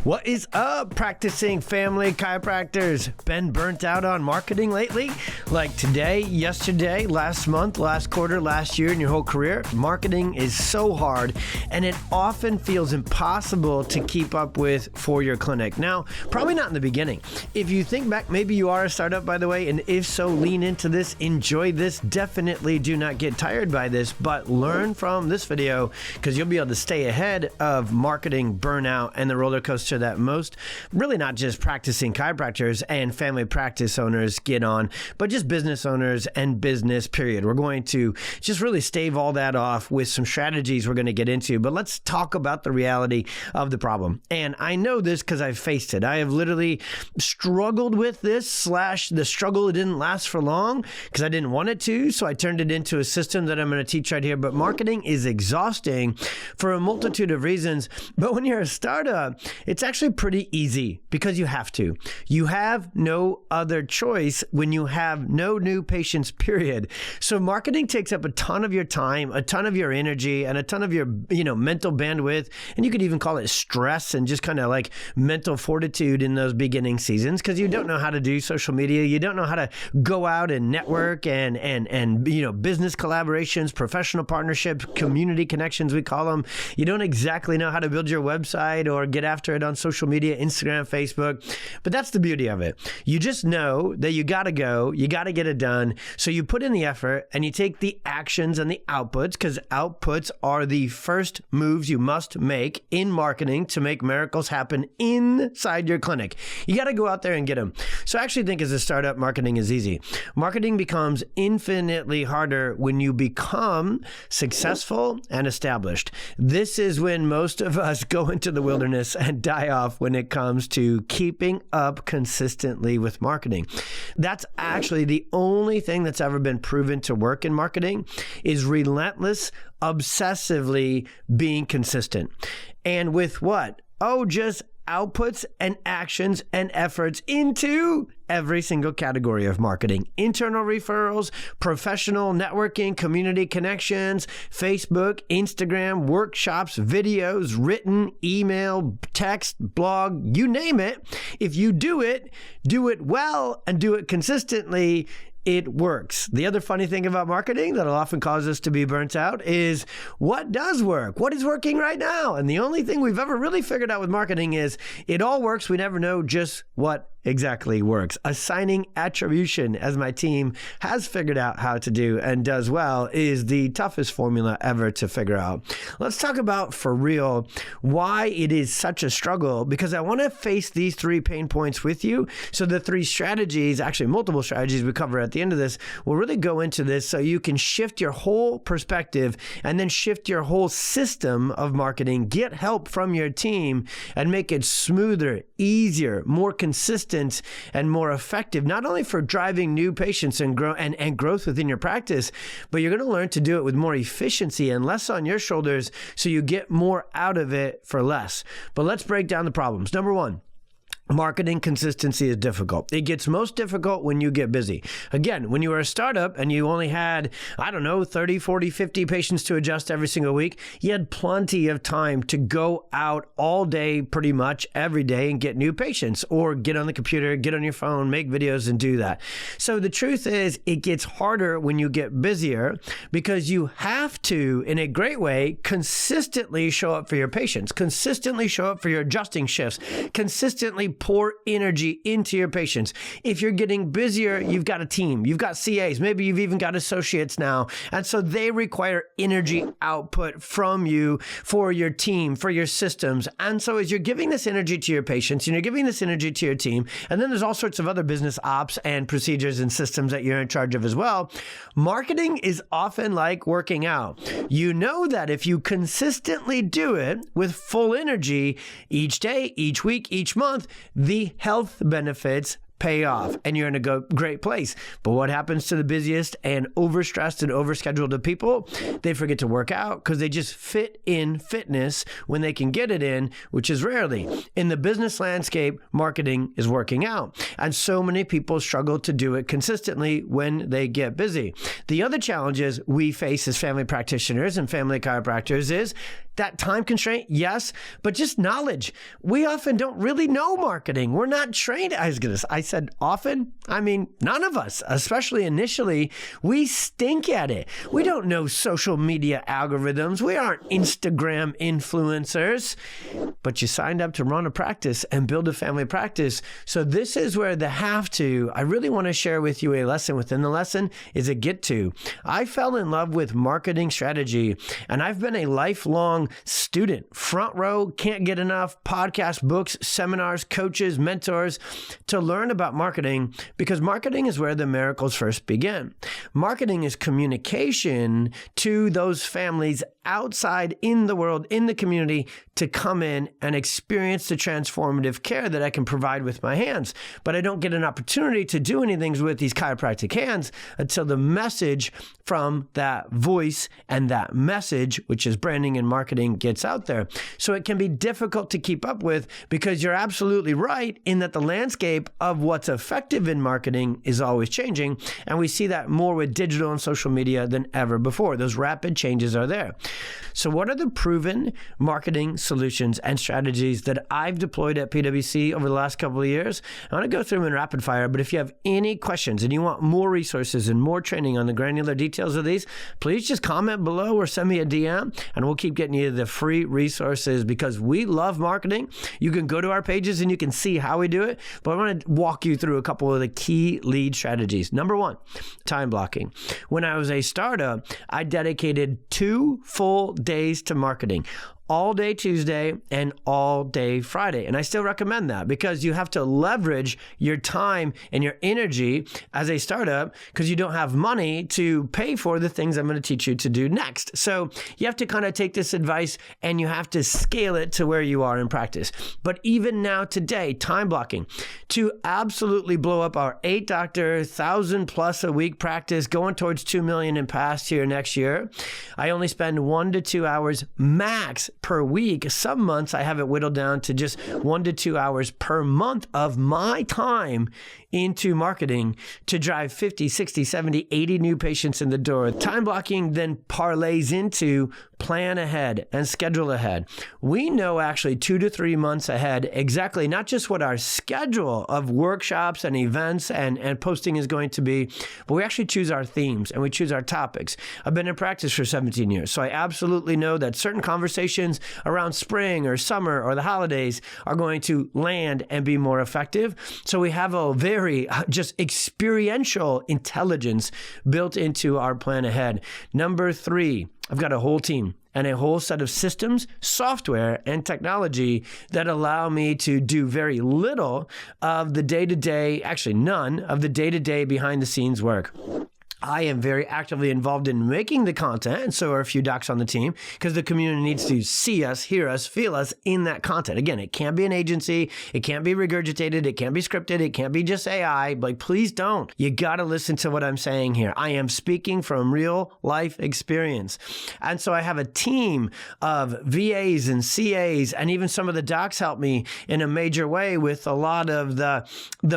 What is up, practicing family chiropractors? Been burnt out on marketing lately? Like today, yesterday, last month, last quarter, last year, in your whole career? Marketing is so hard, and it often feels impossible to keep up with for your clinic. Now, probably not in the beginning. If you think back, maybe you are a startup, by the way, and if so, lean into this, enjoy this. Definitely do not get tired by this, but learn from this video because you'll be able to stay ahead of marketing burnout and the roller coaster that most, really not just practicing chiropractors and family practice owners get on, but just business owners and business, period. We're going to just really stave all that off with some strategies we're going to get into, but let's talk about the reality of the problem. And I know this because I've faced it. I have literally struggled with this, the struggle didn't last for long because I didn't want it to, so I turned it into a system that I'm going to teach right here. But marketing is exhausting for a multitude of reasons. But when you're a startup, it's actually pretty easy because you have to. You have no other choice when you have no new patients, period. So marketing takes up a ton of your time, a ton of your energy, and a ton of your, mental bandwidth. And you could even call it stress and just kind of like mental fortitude in those beginning seasons because you don't know how to do social media. You don't know how to go out and network and business collaborations, professional partnerships, community connections, we call them. You don't exactly know how to build your website or get after it on social media, Instagram, Facebook. But that's the beauty of it. You just know that you got to go, you got to get it done. So you put in the effort and you take the actions and the outputs, because outputs are the first moves you must make in marketing to make miracles happen inside your clinic. You got to go out there and get them. So I actually think as a startup, marketing is easy. Marketing becomes infinitely harder when you become successful and established. This is when most of us go into the wilderness and die off when it comes to keeping up consistently with marketing. That's actually the only thing that's ever been proven to work in marketing is relentless, obsessively being consistent. And with what? Oh, just outputs and actions and efforts into every single category of marketing. Internal referrals, professional networking, community connections, Facebook, Instagram, workshops, videos, written, email, text, blog, you name it. If you do it well and do it consistently, it works. The other funny thing about marketing that'll often cause us to be burnt out is what does work? What is working right now? And the only thing we've ever really figured out with marketing is it all works. We never know just what exactly works. Assigning attribution, as my team has figured out how to do and does well, is the toughest formula ever to figure out. Let's talk about, for real, why it is such a struggle, because I want to face these three pain points with you. So the three strategies, actually multiple strategies we cover at the end of this, will really go into this so you can shift your whole perspective and then shift your whole system of marketing, get help from your team, and make it smoother, easier, more consistent, and more effective, not only for driving new patients and growth within your practice, but you're going to learn to do it with more efficiency and less on your shoulders so you get more out of it for less. But let's break down the problems. Number one, marketing consistency is difficult. It gets most difficult when you get busy. Again, when you were a startup and you only had, 30, 40, 50 patients to adjust every single week, you had plenty of time to go out all day, pretty much every day, and get new patients, or get on the computer, get on your phone, make videos and do that. So the truth is, it gets harder when you get busier because you have to, in a great way, consistently show up for your patients, consistently show up for your adjusting shifts, consistently pour energy into your patients. If you're getting busier, you've got a team, you've got CAs, maybe you've even got associates now. And so they require energy output from you for your team, for your systems. And so as you're giving this energy to your patients and you're giving this energy to your team, and then there's all sorts of other business ops and procedures and systems that you're in charge of as well, marketing is often like working out. You know that if you consistently do it with full energy each day, each week, each month, the health benefits pay off and you're in a great place. But what happens to the busiest and overstressed and overscheduled of people? They forget to work out because they just fit in fitness when they can get it in, which is rarely. In the business landscape, marketing is working out. And so many people struggle to do it consistently when they get busy. The other challenges we face as family practitioners and family chiropractors is that time constraint, yes, but just knowledge. We often don't really know marketing. We're not trained. I said often, I mean, none of us, especially initially, we stink at it. We don't know social media algorithms. We aren't Instagram influencers, but you signed up to run a practice and build a family practice. So this is where the have to, I really want to share with you a lesson within the lesson is a get to. I fell in love with marketing strategy, and I've been a lifelong student, front row, can't get enough podcasts, books, seminars, coaches, mentors to learn about marketing, because marketing is where the miracles first begin. Marketing is communication to those families outside in the world, in the community, to come in and experience the transformative care that I can provide with my hands. But I don't get an opportunity to do anything with these chiropractic hands until the message from that voice and that message, which is branding and marketing, gets out there. So it can be difficult to keep up with, because you're absolutely right in that the landscape of what's effective in marketing is always changing. And we see that more with digital and social media than ever before. Those rapid changes are there. So what are the proven marketing solutions and strategies that I've deployed at PwC over the last couple of years? I want to go through them in rapid fire, but if you have any questions and you want more resources and more training on the granular details of these, please just comment below or send me a DM, and we'll keep getting you the free resources, because we love marketing. You can go to our pages and you can see how we do it, but I want to walk you through a couple of the key lead strategies. Number one, time blocking. When I was a startup, I dedicated 2 full days to marketing. All day Tuesday and all day Friday. And I still recommend that, because you have to leverage your time and your energy as a startup, because you don't have money to pay for the things I'm going to teach you to do next. So you have to kind of take this advice and you have to scale it to where you are in practice. But even now today, time blocking to absolutely blow up our 8-doctor, 1,000+ a week practice, going towards 2 million in past year next year. I only spend 1 to 2 hours max per week. Some months I have it whittled down to just 1 to 2 hours per month of my time into marketing to drive 50, 60, 70, 80 new patients in the door. Time blocking then parlays into plan ahead and schedule ahead. We know actually 2 to 3 months ahead exactly not just what our schedule of workshops and events and posting is going to be, but we actually choose our themes and we choose our topics. I've been in practice for 17 years, so I absolutely know that certain conversations around spring or summer or the holidays are going to land and be more effective. So we have a very just experiential intelligence built into our plan ahead. Number 3, I've got a whole team and a whole set of systems, software, and technology that allow me to do very little of the day-to-day, actually none of the day-to-day behind-the-scenes work. I am very actively involved in making the content, and so are a few docs on the team, because the community needs to see us, hear us, feel us in that content. Again, it can't be an agency. It can't be regurgitated. It can't be scripted. It can't be just AI. Like, please don't. You got to listen to what I'm saying here. I am speaking from real life experience. And so I have a team of VAs and CAs, and even some of the docs help me in a major way with a lot of the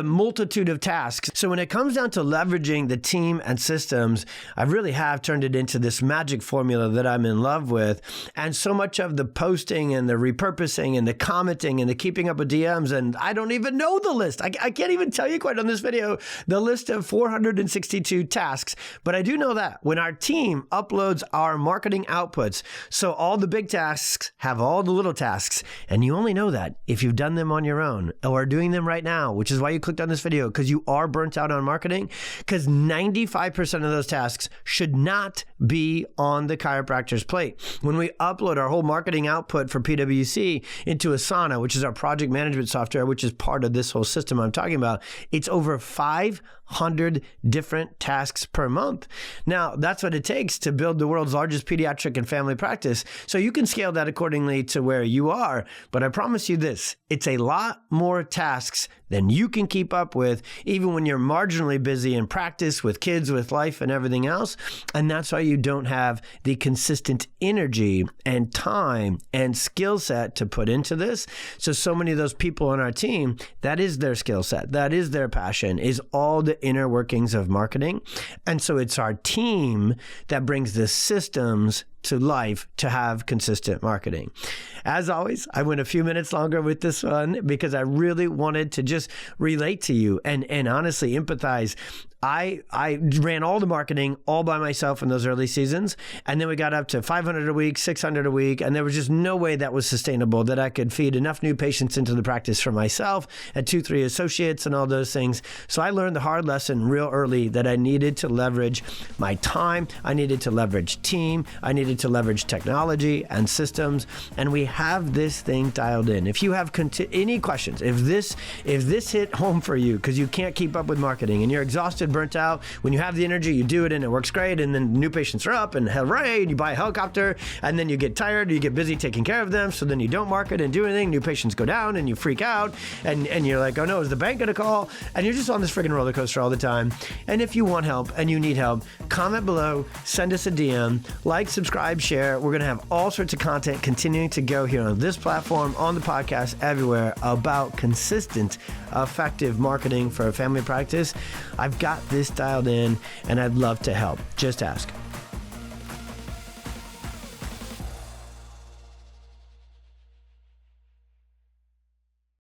multitude of tasks. So when it comes down to leveraging the team and systems, I really have turned it into this magic formula that I'm in love with. And so much of the posting and the repurposing and the commenting and the keeping up with DMs, and I don't even know the list. I can't even tell you quite on this video, the list of 462 tasks. But I do know that when our team uploads our marketing outputs, so all the big tasks have all the little tasks. And you only know that if you've done them on your own or are doing them right now, which is why you clicked on this video, because you are burnt out on marketing, because 95% of those tasks should not be on the chiropractor's plate. When we upload our whole marketing output for PwC into Asana, which is our project management software, which is part of this whole system I'm talking about, it's over 500 different tasks per month. Now, that's what it takes to build the world's largest pediatric and family practice. So you can scale that accordingly to where you are. But I promise you this, it's a lot more tasks than you can keep up with, even when you're marginally busy in practice with kids, with life and everything else. And that's why you don't have the consistent energy and time and skill set to put into this. So many of those people on our team, that is their skill set. That is their passion, is all the inner workings of marketing. And so it's our team that brings the systems to life to have consistent marketing. As always, I went a few minutes longer with this one because I really wanted to just relate to you and honestly empathize. I ran all the marketing all by myself in those early seasons. And then we got up to 500 a week, 600 a week. And there was just no way that was sustainable, that I could feed enough new patients into the practice for myself and 2-3 associates and all those things. So I learned the hard lesson real early that I needed to leverage my time. I needed to leverage team. I needed to leverage technology and systems. And we have this thing dialed in. If you have any questions, if this hit home for you because you can't keep up with marketing and you're exhausted, burnt out, when you have the energy, you do it and it works great, and then new patients are up and hooray, and you buy a helicopter, and then you get tired, you get busy taking care of them, so then you don't market and do anything, new patients go down and you freak out, and you're like, oh no, is the bank gonna call? And you're just on this freaking roller coaster all the time. And if you want help and you need help, comment below, send us a DM, like, subscribe, share. We're gonna have all sorts of content continuing to go here on this platform, on the podcast, everywhere about consistent, effective marketing for a family practice. I've got this dialed in and I'd love to help. Just ask.